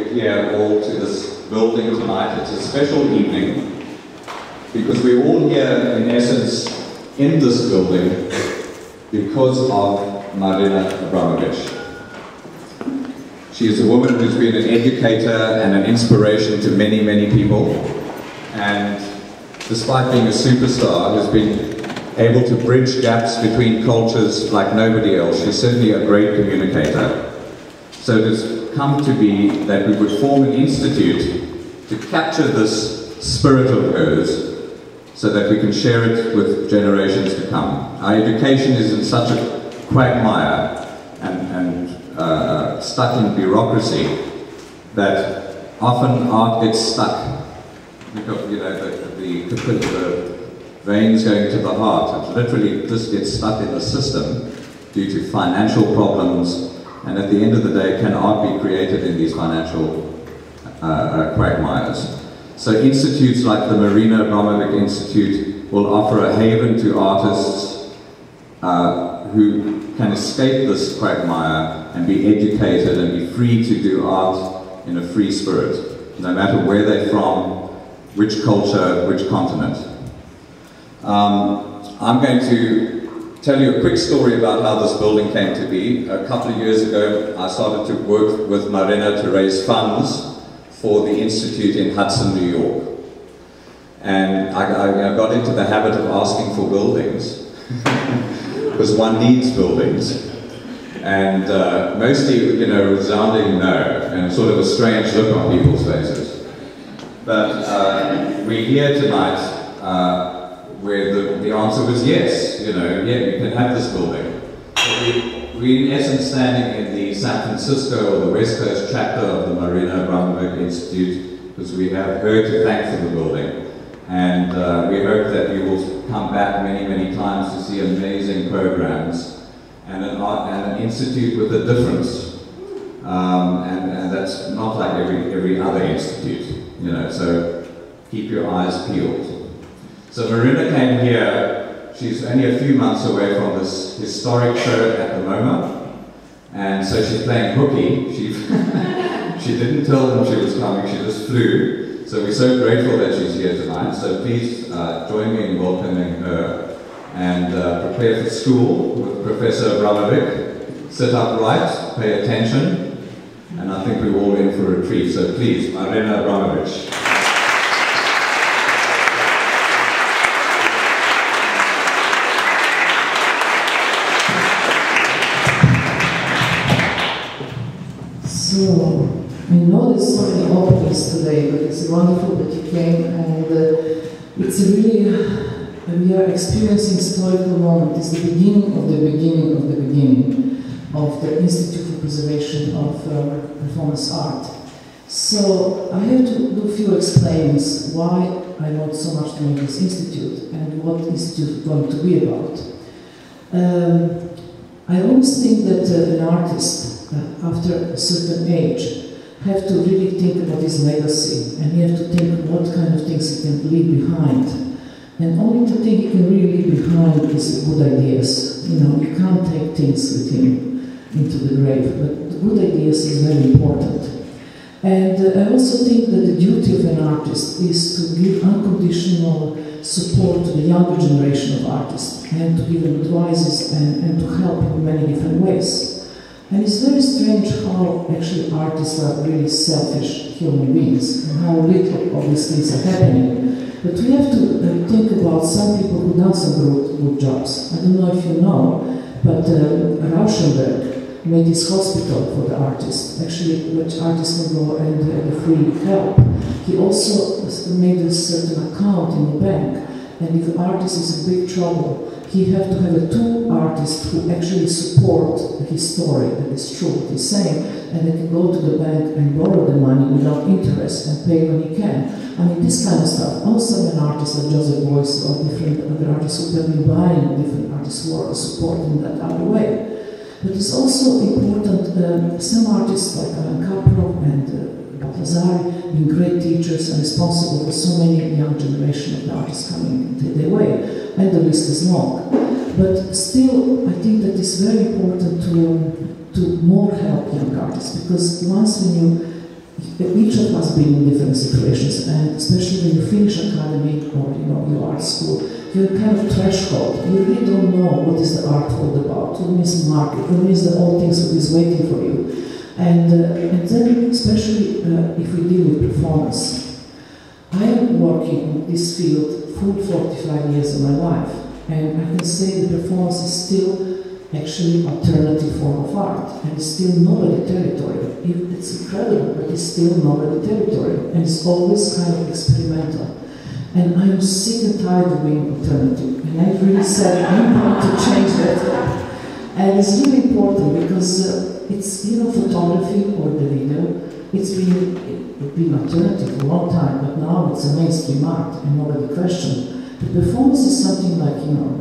we're here all to this building tonight. It's a special evening because we're all here, in essence, in this building because of Marina Abramovich. She is a woman who's been an educator and an inspiration to many, many people, and despite being a superstar, has been able to bridge gaps between cultures like nobody else. She's certainly a great communicator. So it has come to be that we would form an institute to capture this spirit of hers so that we can share it with generations to come. Our education is in such a quagmire and stuck in bureaucracy that often art gets stuck. Because, you know, the veins going to the heart, it literally just gets stuck in the system due to financial problems, and at the end of the day, can art be created in these financial quagmires? So institutes like the Marina Abramovic Institute will offer a haven to artists who can escape this quagmire and be educated and be free to do art in a free spirit, no matter where they're from, which culture, which continent. I'm going to tell you a quick story about how this building came to be. A couple of years ago, I started to work with Marina to raise funds for the Institute in Hudson, New York. And I got into the habit of asking for buildings, because one needs buildings. And mostly, you know, resounding no, and sort of a strange look on people's faces. But we're here tonight where the answer was yes, you know, yeah, you can have this building. So we're in essence standing in the San Francisco or the West Coast chapter of the Marina Abramovic Institute, because we have her to thank for the building. And we hope that you will come back many, many times to see amazing programs and an institute with a difference. And that's not like every other institute, you know, so keep your eyes peeled. So Marina came here, she's only a few months away from this historic show at the moment, and so she's playing hooky. She didn't tell them she was coming, she just flew. So we're so grateful that she's here tonight, so please join me in welcoming her, and prepare for school with Professor Abramovic. Sit upright, pay attention, and I think we're all in for a treat, so please, Marina Abramovic. So, I know there's so many openings today, but it's wonderful that you came, and it's a really, we are experiencing historical moment. It's the beginning of the beginning of the beginning of the Institute for Preservation of Performance Art. So, I have to do a few explains why I want so much to make this institute and what institute is going to be about. I always think that an artist, after a certain age, have to really think about his legacy, and he has to think what kind of things he can leave behind. And only the thing he can really leave behind is good ideas. You know, you can't take things with him into the grave, but the good ideas is very important. And I also think that the duty of an artist is to give unconditional support to the younger generation of artists, and to give them advices and to help in many different ways. And it's very strange how actually artists are really selfish human beings, and how little of these things are happening. But we have to think about some people who done some good jobs. I don't know if you know, but Rauschenberg made this hospital for the artists, actually, which artists can go and have free help. He also made a certain account in the bank, and if the artist is in big trouble, he has to have two artists who actually support his story, that is true what he's saying, and they can go to the bank and borrow the money without interest and pay when he can. I mean, this kind of stuff. Also, an artist like Joseph Beuys or different other artists who have been buying different artists' work, supporting that other way. But it's also important, some artists like Alan Kaprov and Baltazar being great teachers and responsible for so many young generation of the artists coming their way. And the list is long. But still, I think that it's very important to more help young artists, because once when each of us been in different situations, and especially when you finish academy or your art school, you're kind of threshold. You really don't know what is the art world about, what is the market, what is the old things that is waiting for you. And then, especially if we deal with performance, I am working in this field full 45 years of my life, and I can say the performance is still actually alternative form of art, and it's still nobody territory. It's incredible, but it's still nobody territory, and it's always kind of experimental. And I'm sick and tired of being alternative, and I really said I'm going to change that. And it's really important because it's photography or the video. It's been alternative for a long time, but now it's a mainstream art, and nobody questions. The performance is something like,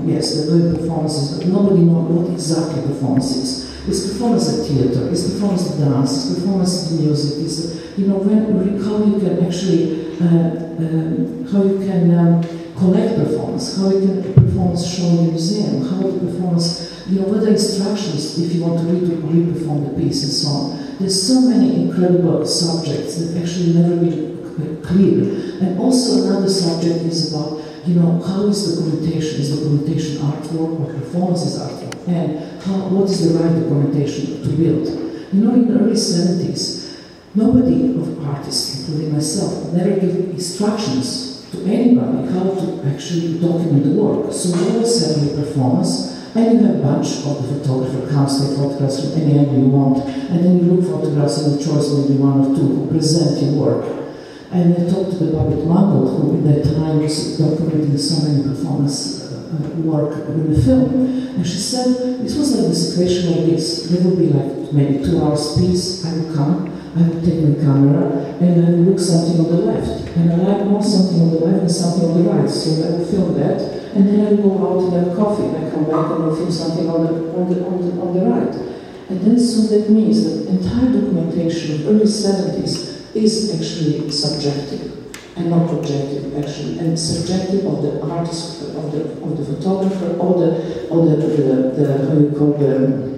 yes, they're doing performances, but nobody knows what exactly performance is. It's performance at theater, it's performance at dance, it's performance at music, it's, how you can actually, how you can collect performance, how you can performance show in the museum, how the performance, what are instructions if you want to re-perform the piece and so on. There's so many incredible subjects that actually never been clear. And also another subject is about how is documentation? Is documentation artwork or performance is artwork? And what is the right documentation to build? In the early 70s, nobody of artists, including myself, never gave instructions to anybody how to actually document the work. So you always have a performance, and you have a bunch of the photographer comes, take photographs from any angle you want, and then you look photographs and you choose maybe one or two who present your work. And I talked to the Babette Mangold, who in that time was documenting so many performance work in the film. And she said, this was like the situation like this. There would be like maybe 2 hours piece. I would come, I would take my camera, and I would look something on the left. And I like more something on the left and something on the right. So I would film that, and then I would go out and have coffee. And I come back and I would film something on the right. And then so that means that entire documentation of early 70s is actually subjective and not objective, actually, and subjective of the artist, of the photographer, or the how you call the